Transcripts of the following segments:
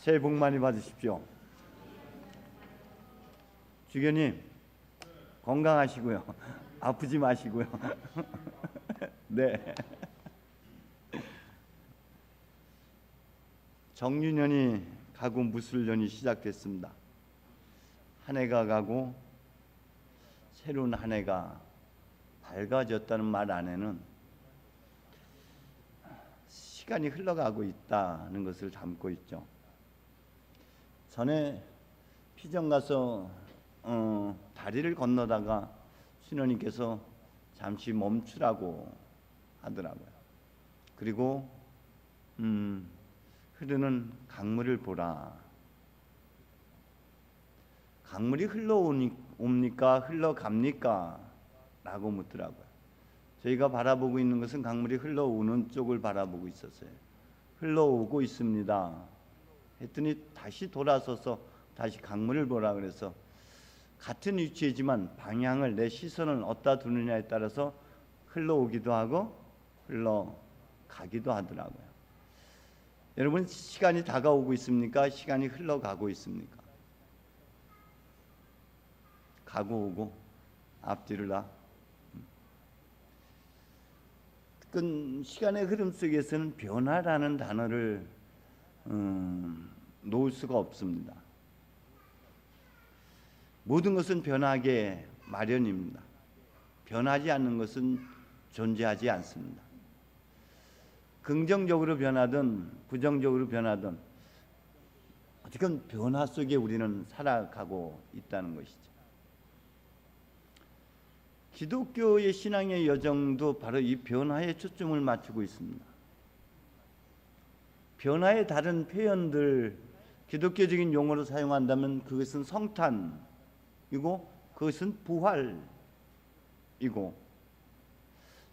새해 복 많이 받으십시오. 주교님 건강하시고요. 아프지 마시고요. 네. 정유년이 가고 무술년이 시작됐습니다. 한 해가 가고 새로운 한 해가 밝아졌다는 말 안에는 시간이 흘러가고 있다는 것을 담고 있죠. 전에 피정 가서 다리를 건너다가 신우님께서 잠시 멈추라고 하더라고요. 그리고 흐르는 강물을 보라. 강물이 흘러옵니까? 흘러갑니까? 라고 묻더라고요. 저희가 바라보고 있는 것은 강물이 흘러오는 쪽을 바라보고 있었어요. 흘러오고 있습니다 했더니 다시 돌아서서 다시 강물을 보라 그래서 같은 위치이지만 방향을, 내 시선을 어디다 두느냐에 따라서 흘러오기도 하고 흘러가기도 하더라고요. 여러분, 시간이 다가오고 있습니까? 시간이 흘러가고 있습니까? 가고 오고 앞뒤를 다. 시간의 흐름 속에서는 변화라는 단어를 놓을 수가 없습니다. 모든 것은 변하게 마련입니다. 변하지 않는 것은 존재하지 않습니다. 긍정적으로 변하든 부정적으로 변하든 어쨌든 변화 속에 우리는 살아가고 있다는 것이죠. 기독교의 신앙의 여정도 바로 이 변화에 초점을 맞추고 있습니다. 변화의 다른 표현들, 기독교적인 용어로 사용한다면 그것은 성탄이고 그것은 부활이고,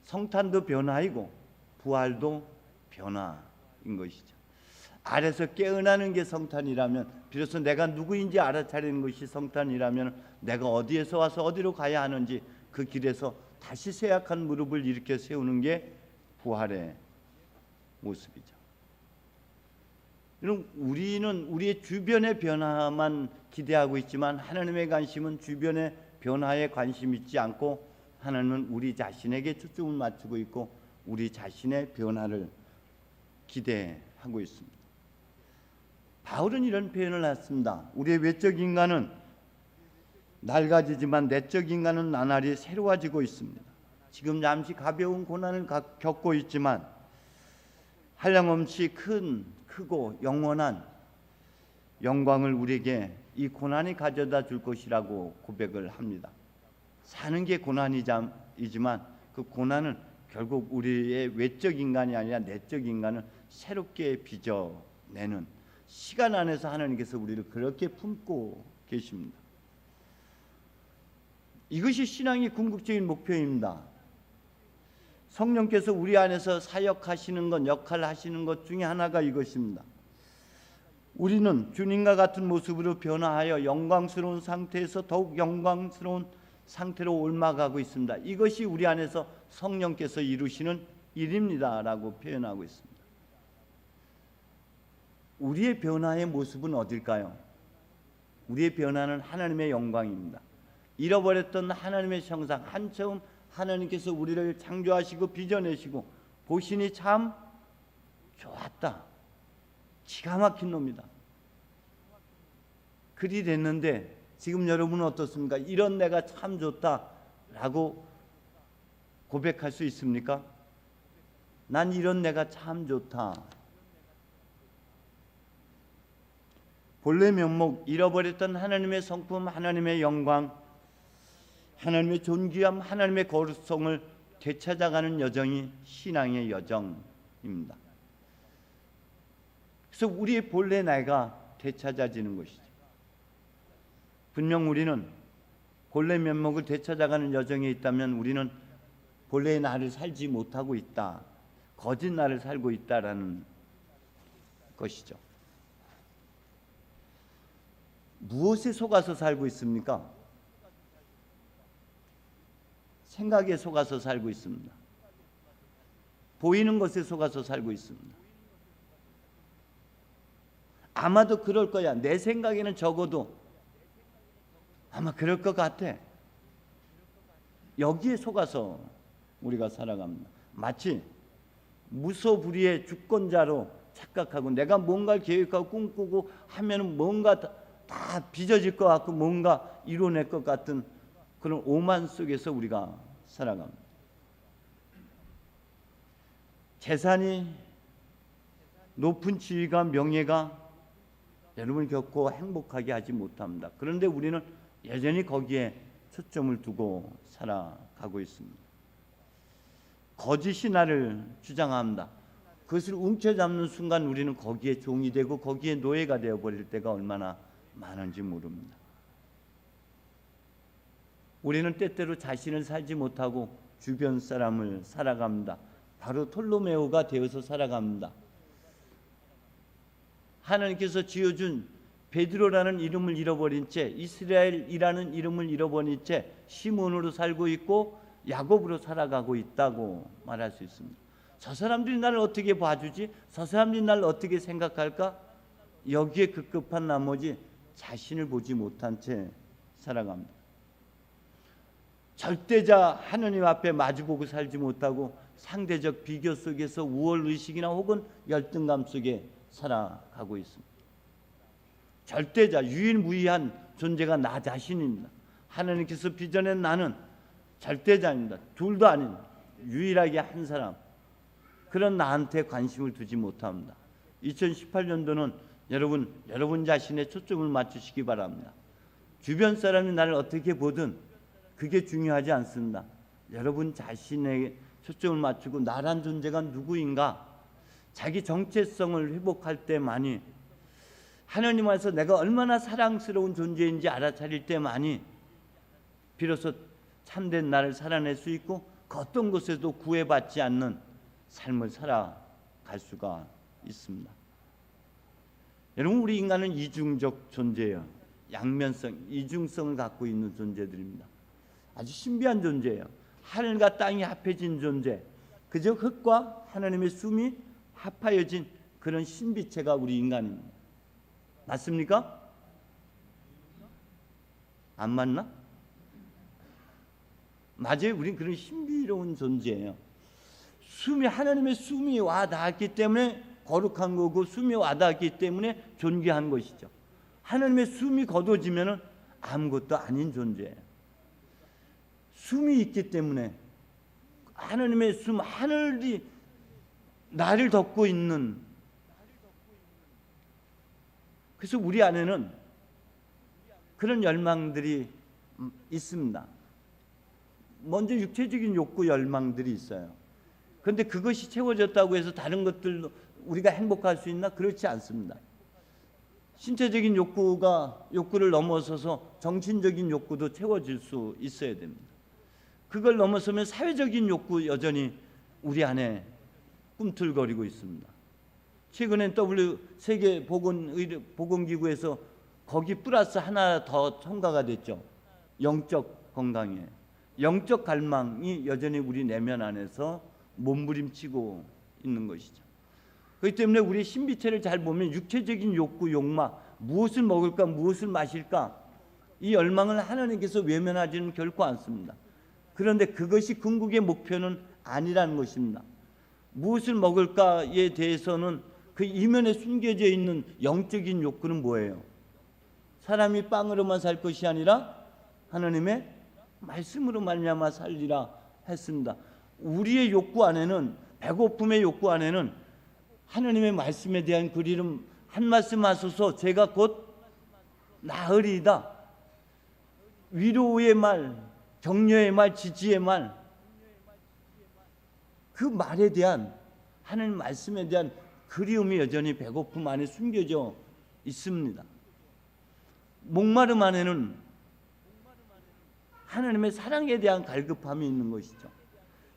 성탄도 변화이고 부활도 변화인 것이죠. 아래서 깨어나는 게 성탄이라면, 비로소 내가 누구인지 알아차리는 것이 성탄이라면, 내가 어디에서 와서 어디로 가야 하는지 그 길에서 다시 쇠약한 무릎을 일으켜 세우는 게 부활의 모습이죠. 여러분, 우리는 우리의 주변의 변화만 기대하고 있지만 하나님의 관심은 주변의 변화에 관심 있지 않고 하나님은 우리 자신에게 초점을 맞추고 있고 우리 자신의 변화를 기대하고 있습니다. 바울은 이런 표현을 했습니다. 우리의 외적 인간은 낡아지지만 내적 인간은 나날이 새로워지고 있습니다. 지금 잠시 가벼운 고난을 겪고 있지만 한량없이 크고 영원한 영광을 우리에게 이 고난이 가져다 줄 것이라고 고백을 합니다. 사는 게 고난이지만 그 고난은 결국 우리의 외적 인간이 아니라 내적 인간을 새롭게 빚어내는 시간 안에서 하나님께서 우리를 그렇게 품고 계십니다. 이것이 신앙의 궁극적인 목표입니다. 성령께서 우리 안에서 사역하시는 것, 역할을 하시는 것 중에 하나가 이것입니다. 우리는 주님과 같은 모습으로 변화하여 영광스러운 상태에서 더욱 영광스러운 상태로 옮아가고 있습니다. 이것이 우리 안에서 성령께서 이루시는 일입니다 라고 표현하고 있습니다. 우리의 변화의 모습은 어딜까요? 우리의 변화는 하나님의 영광입니다. 잃어버렸던 하나님의 형상, 한처음 하나님께서 우리를 창조하시고 빚어내시고 보시니 참 좋았다, 기가 막힌 놈이다, 그리 됐는데 지금 여러분은 어떻습니까? 이런 내가 참 좋다라고 고백할 수 있습니까? 난 이런 내가 참 좋다. 본래 면목, 잃어버렸던 하나님의 성품, 하나님의 영광, 하나님의 존귀함, 하나님의 거룩성을 되찾아가는 여정이 신앙의 여정입니다. 그래서 우리의 본래 나가 되찾아지는 것이죠. 분명 우리는 본래 면목을 되찾아가는 여정에 있다면 우리는 본래의 나를 살지 못하고 있다, 거짓 나를 살고 있다라는 것이죠. 무엇에 속아서 살고 있습니까? 생각에 속아서 살고 있습니다. 보이는 것에 속아서 살고 있습니다. 아마도 그럴 거야. 내 생각에는 적어도 아마 그럴 것 같아. 여기에 속아서 우리가 살아갑니다. 마치 무소불위의 주권자로 착각하고 내가 뭔가를 계획하고 꿈꾸고 하면은 뭔가 다 빚어질 것 같고 뭔가 이뤄낼 것 같은 그런 오만 속에서 우리가 살아갑니다. 재산이 높은 지위가 명예가 여러분을 결코 행복하게 하지 못합니다. 그런데 우리는 여전히 거기에 초점을 두고 살아가고 있습니다. 거짓이 나를 주장합니다. 그것을 움켜잡는 순간 우리는 거기에 종이 되고 거기에 노예가 되어버릴 때가 얼마나 많은지 모릅니다. 우리는 때때로 자신을 살지 못하고 주변 사람을 살아갑니다. 바로 톨로메오가 되어서 살아갑니다. 하나님께서 지어준 베드로라는 이름을 잃어버린 채 이스라엘이라는 이름을 잃어버린 채 시몬으로 살고 있고 야곱으로 살아가고 있다고 말할 수 있습니다. 저 사람들이 나를 어떻게 봐주지? 저 사람들이 나를 어떻게 생각할까? 여기에 급급한 나머지 자신을 보지 못한 채 살아갑니다. 절대자 하느님 앞에 마주보고 살지 못하고 상대적 비교 속에서 우월의식이나 혹은 열등감 속에 살아가고 있습니다. 절대자, 유일무이한 존재가 나 자신입니다. 하나님께서 빚어낸 나는 절대자입니다. 둘도 아닌 유일하게 한 사람, 그런 나한테 관심을 두지 못합니다. 2018년도는 여러분 자신의 초점을 맞추시기 바랍니다. 주변 사람이 나를 어떻게 보든 그게 중요하지 않습니다. 여러분 자신의 초점을 맞추고 나란 존재가 누구인가, 자기 정체성을 회복할 때만이, 하나님 안에서 내가 얼마나 사랑스러운 존재인지 알아차릴 때만이 비로소 참된 나를 살아낼 수 있고 그 어떤 것에도 구애받지 않는 삶을 살아갈 수가 있습니다. 여러분, 우리 인간은 이중적 존재예요. 양면성, 이중성을 갖고 있는 존재들입니다. 아주 신비한 존재예요. 하늘과 땅이 합해진 존재, 그저 흙과 하나님의 숨이 합하여진 그런 신비체가 우리 인간입니다. 맞습니까? 안 맞나? 맞아요. 우린 그런 신비로운 존재예요. 하나님의 숨이 와 닿았기 때문에 거룩한 거고, 숨이 와 닿았기 때문에 존귀한 것이죠. 하나님의 숨이 거둬지면은 아무것도 아닌 존재예요. 숨이 있기 때문에, 하나님의 숨, 하늘이 나를 덮고 있는, 그래서 우리 안에는 그런 열망들이 있습니다. 먼저 육체적인 욕구 열망들이 있어요. 그런데 그것이 채워졌다고 해서 다른 것들로 우리가 행복할 수 있나? 그렇지 않습니다. 신체적인 욕구를 넘어서서 정신적인 욕구도 채워질 수 있어야 됩니다. 그걸 넘어서면 사회적인 욕구 여전히 우리 안에 꿈틀거리고 있습니다. 최근엔 세계 보건기구에서 거기 플러스 하나 더 첨가가 됐죠. 영적 건강에, 영적 갈망이 여전히 우리 내면 안에서 몸부림치고 있는 것이죠. 그렇기 때문에 우리 신비체를 잘 보면 육체적인 욕구, 욕망, 무엇을 먹을까, 무엇을 마실까, 이 열망을 하나님께서 외면하지는 결코 않습니다. 그런데 그것이 궁극의 목표는 아니라는 것입니다. 무엇을 먹을까에 대해서는 그 이면에 숨겨져 있는 영적인 욕구는 뭐예요? 사람이 빵으로만 살 것이 아니라 하나님의 말씀으로 말미암아 살리라 했습니다. 우리의 욕구 안에는, 배고픔의 욕구 안에는 하나님의 말씀에 대한 그리움, 한 말씀 하소서 제가 곧 나으리이다, 위로의 말, 격려의 말, 지지의 말, 그 말에 대한, 하나님 말씀에 대한 그리움이 여전히 배고픔 안에 숨겨져 있습니다. 목마름 안에는 하나님의 사랑에 대한 갈급함이 있는 것이죠.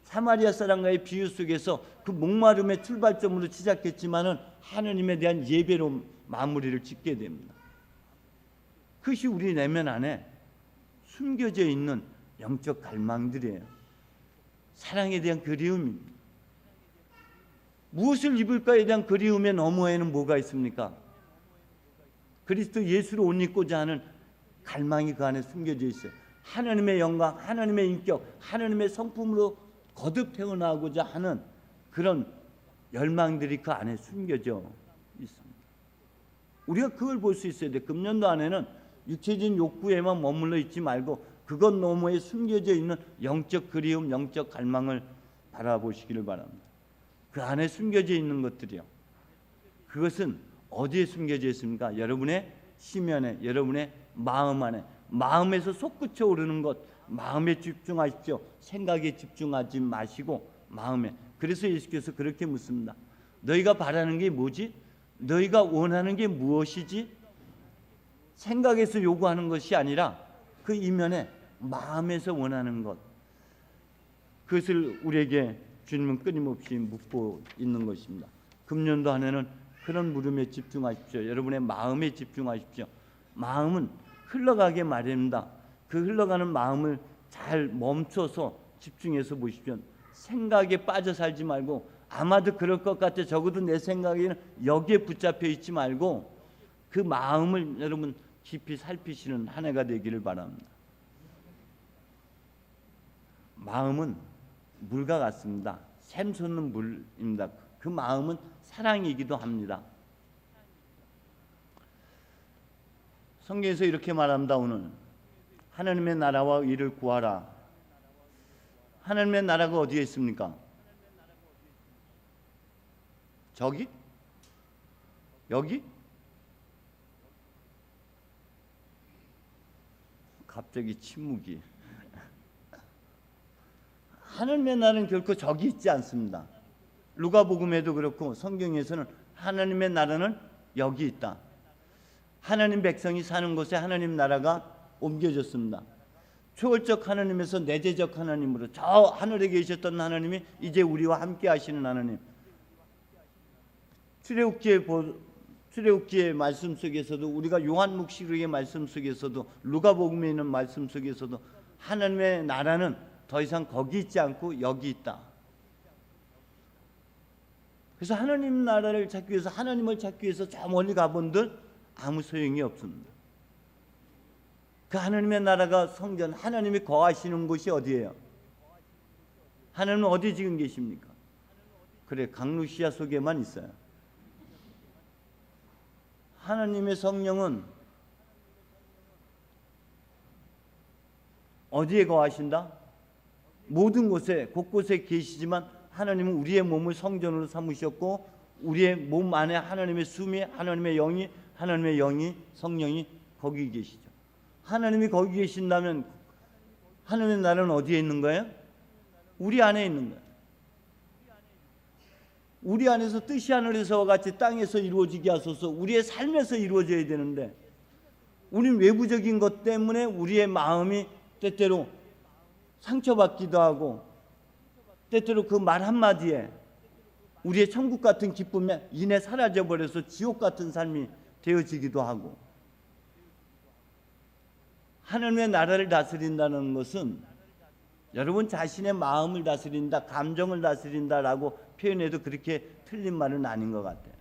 사마리아 사람과의 비유 속에서 그 목마름의 출발점으로 시작했지만은 하나님에 대한 예배로 마무리를 짓게 됩니다. 그것이 우리 내면 안에 숨겨져 있는 영적 갈망들이에요. 사랑에 대한 그리움입니다. 무엇을 입을까에 대한 그리움의 너머에는 뭐가 있습니까? 그리스도 예수를 옷 입고자 하는 갈망이 그 안에 숨겨져 있어요. 하나님의 영광, 하나님의 인격, 하나님의 성품으로 거듭 태어나고자 하는 그런 열망들이 그 안에 숨겨져 있습니다. 우리가 그걸 볼 수 있어야 돼. 금년도 안에는 육체적인 욕구에만 머물러 있지 말고 그것 너머에 숨겨져 있는 영적 그리움, 영적 갈망을 바라보시기를 바랍니다. 그 안에 숨겨져 있는 것들이요. 그것은 어디에 숨겨져 있습니까? 여러분의 심연에, 여러분의 마음 안에, 마음에서 솟구쳐 오르는 것, 마음에 집중하십시오. 생각에 집중하지 마시고 마음에. 그래서 예수께서 그렇게 묻습니다. 너희가 바라는 게 뭐지? 너희가 원하는 게 무엇이지? 생각에서 요구하는 것이 아니라 그 이면에 마음에서 원하는 것, 그것을 우리에게 주님은 끊임없이 묻고 있는 것입니다. 금년도 안에는 그런 물음에 집중하십시오. 여러분의 마음에 집중하십시오. 마음은 흘러가게 마련입니다. 그 흘러가는 마음을 잘 멈춰서 집중해서 보십시오. 생각에 빠져 살지 말고, 아마도 그럴 것 같아, 적어도 내 생각에는 여기에 붙잡혀 있지 말고 그 마음을 여러분 깊이 살피시는 한 해가 되기를 바랍니다. 마음은 물과 같습니다. 샘솟는 물입니다. 그 마음은 사랑이기도 합니다. 성경에서 이렇게 말합니다. 오늘 하나님의 나라와 의를 구하라. 하나님의 나라가 어디에 있습니까? 저기? 여기? 갑자기 침묵이. 하나님의 나라는 결코 저기 있지 않습니다. 루가복음에도 그렇고 성경에서는 하나님의 나라는 여기 있다. 하나님 백성이 사는 곳에 하나님 나라가 옮겨졌습니다. 초월적 하나님에서 내재적 하나님으로, 저 하늘에 계셨던 하나님이 이제 우리와 함께 하시는 하나님. 출애굽기의 말씀 속에서도, 우리가 요한 묵시록의 말씀 속에서도, 루가복음에 있는 말씀 속에서도 하나님의 나라는 더 이상 거기 있지 않고 여기 있다. 그래서 하나님 나라를 찾기 위해서, 하나님을 찾기 위해서 저 멀리 가본들 아무 소용이 없습니다. 그 하나님의 나라가 성전, 하나님이 거하시는 곳이 어디예요? 하나님은 어디 지금 계십니까? 그래, 강루시아 속에만 있어요. 하나님의 성령은 어디에 거하신다? 모든 곳에, 곳곳에 계시지만 하나님은 우리의 몸을 성전으로 삼으셨고, 우리의 몸 안에 하나님의 숨이, 하나님의 영이, 성령이 거기 계시죠. 하나님이 거기 계신다면 하나님의 나라는 어디에 있는 거예요? 우리 안에 있는 거예요. 우리 안에서 뜻이 하늘에서와 같이 땅에서 이루어지게 하소서. 우리의 삶에서 이루어져야 되는데, 우리는 외부적인 것 때문에 우리의 마음이 때때로 상처받기도 하고, 때때로 그 말 한마디에 우리의 천국 같은 기쁨이 이내 사라져버려서 지옥 같은 삶이 되어지기도 하고. 하나님의 나라를 다스린다는 것은 여러분 자신의 마음을 다스린다, 감정을 다스린다라고 표현해도 그렇게 틀린 말은 아닌 것 같아요.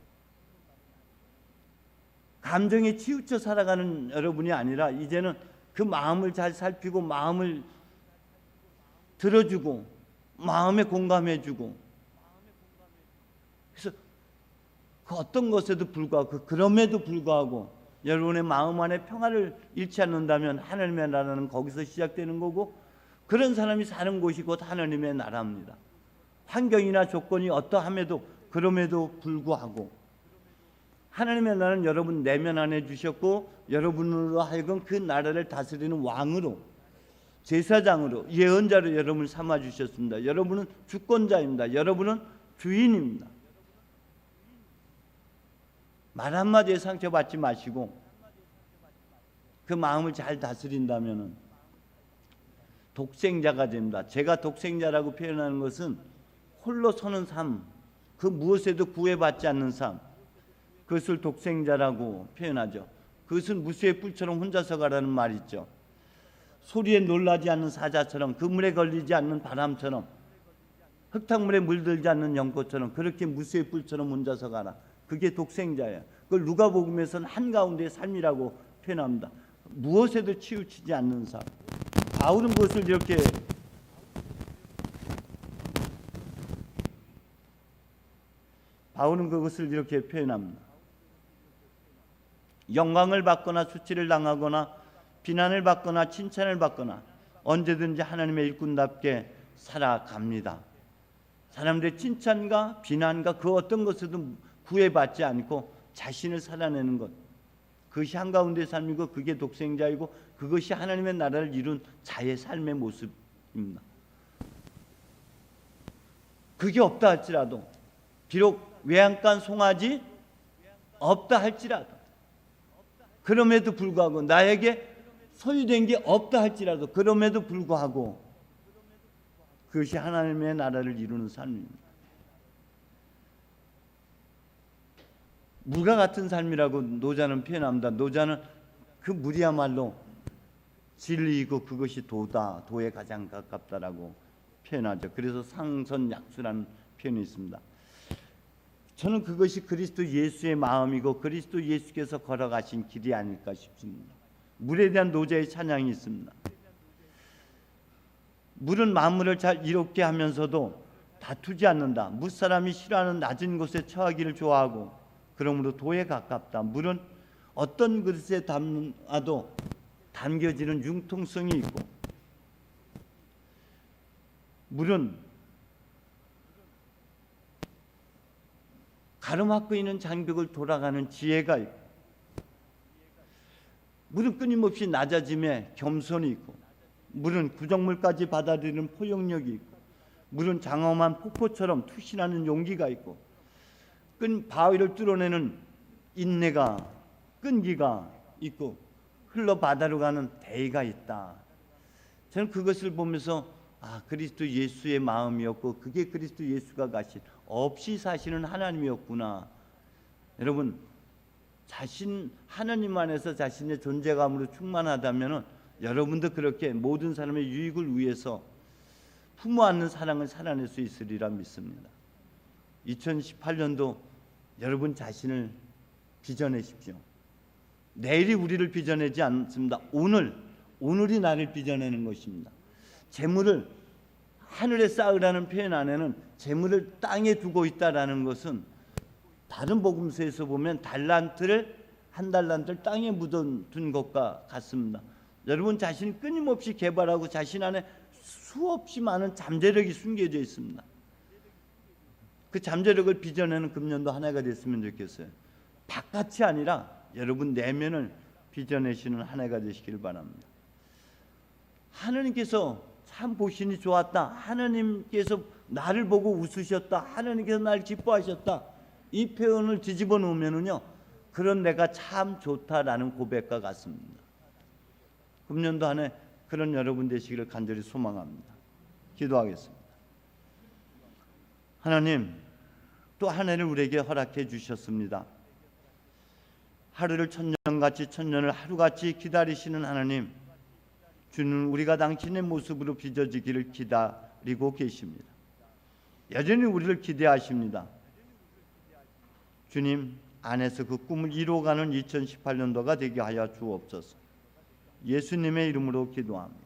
감정에 치우쳐 살아가는 여러분이 아니라 이제는 그 마음을 잘 살피고, 마음을 들어주고, 마음에 공감해주고, 그래서 그 어떤 것에도 불구하고, 그럼에도 불구하고 여러분의 마음 안에 평화를 잃지 않는다면 하나님의 나라는 거기서 시작되는 거고, 그런 사람이 사는 곳이 곧 하나님의 나라입니다. 환경이나 조건이 어떠함에도, 그럼에도 불구하고 하나님의 나라는 여러분 내면 안에 주셨고, 여러분으로 하여금 그 나라를 다스리는 왕으로, 제사장으로, 예언자로 여러분을 삼아 주셨습니다. 여러분은 주권자입니다. 여러분은 주인입니다. 말 한마디에 상처받지 마시고 그 마음을 잘 다스린다면 독생자가 됩니다. 제가 독생자라고 표현하는 것은 홀로 서는 삶, 그 무엇에도 구애받지 않는 삶, 그것을 독생자라고 표현하죠. 그것은 무수의 뿔처럼 혼자서 가라는 말이 있죠. 소리에 놀라지 않는 사자처럼, 그물에 걸리지 않는 바람처럼, 흙탕물에 물들지 않는 연꽃처럼, 그렇게 무수의 뿔처럼 혼자서 가라. 그게 독생자예요. 그걸 누가복음에서는 한가운데의 삶이라고 표현합니다. 무엇에도 치우치지 않는 삶. 바울은 그것을 이렇게 표현합니다. 영광을 받거나 수치를 당하거나 비난을 받거나 칭찬을 받거나 언제든지 하나님의 일꾼답게 살아갑니다. 사람들의 칭찬과 비난과 그 어떤 것에도 구애받지 않고 자신을 살아내는 것, 그것이 한가운데의 삶이고 그게 독생자이고 그것이 하나님의 나라를 이룬 자의 삶의 모습입니다. 그게 없다 할지라도, 비록 외양간 송아지 없다 할지라도, 그럼에도 불구하고 나에게 소유된 게 없다 할지라도 그럼에도 불구하고 그것이 하나님의 나라를 이루는 삶입니다. 물과 같은 삶이라고 노자는 표현합니다. 노자는 그 물이야말로 진리이고 그것이 도다, 도에 가장 가깝다라고 표현하죠. 그래서 상선약수라는 표현이 있습니다. 저는 그것이 그리스도 예수의 마음이고 그리스도 예수께서 걸어가신 길이 아닐까 싶습니다. 물에 대한 노자의 찬양이 있습니다. 물은 만물을 잘 이롭게 하면서도 다투지 않는다. 물사람이 싫어하는 낮은 곳에 처하기를 좋아하고 그러므로 도에 가깝다. 물은 어떤 그릇에 담아도 담겨지는 융통성이 있고, 물은 가로막고 있는 장벽을 돌아가는 지혜가 있고, 물은 끊임없이 낮아짐에 겸손이 있고, 물은 구정물까지 받아들이는 포용력이 있고, 물은 장엄한 폭포처럼 투신하는 용기가 있고, 끈 바위를 뚫어내는 인내가, 끈기가 있고, 흘러 바다로 가는 대의가 있다. 저는 그것을 보면서 그리스도 예수의 마음이었고 그게 그리스도 예수가 가신 없이 사시는 하나님이었구나. 여러분, 하나님 안에서 자신의 존재감으로 충만하다면 여러분도 그렇게 모든 사람의 유익을 위해서 품어 안는 사랑을 살아낼 수 있으리라 믿습니다. 2018년도 여러분 자신을 빚어내십시오. 내일이 우리를 빚어내지 않습니다. 오늘이 나를 빚어내는 것입니다. 재물을 하늘에 쌓으라는 표현 안에는 재물을 땅에 두고 있다라는 것은 다른 복음서에서 보면 한 달란트를 땅에 묻어둔 것과 같습니다. 여러분 자신이 끊임없이 개발하고 자신 안에 수없이 많은 잠재력이 숨겨져 있습니다. 그 잠재력을 빚어내는 금년도 한 해가 됐으면 좋겠어요. 바깥이 아니라 여러분 내면을 빚어내시는 한 해가 되시길 바랍니다. 하나님께서 참 보시니 좋았다. 하나님께서 나를 보고 웃으셨다. 하나님께서 나를 기뻐하셨다. 이 표현을 뒤집어 놓으면은요, 그런 내가 참 좋다라는 고백과 같습니다. 금년도 한 해 그런 여러분 되시기를 간절히 소망합니다. 기도하겠습니다. 하나님, 또 한 해를 우리에게 허락해 주셨습니다. 하루를 천년같이 천년을 하루같이 기다리시는 하나님, 주는 우리가 당신의 모습으로 빚어지기를 기다리고 계십니다. 여전히 우리를 기대하십니다. 주님 안에서 그 꿈을 이루어가는 2018년도가 되게 하여 주옵소서. 예수님의 이름으로 기도합니다.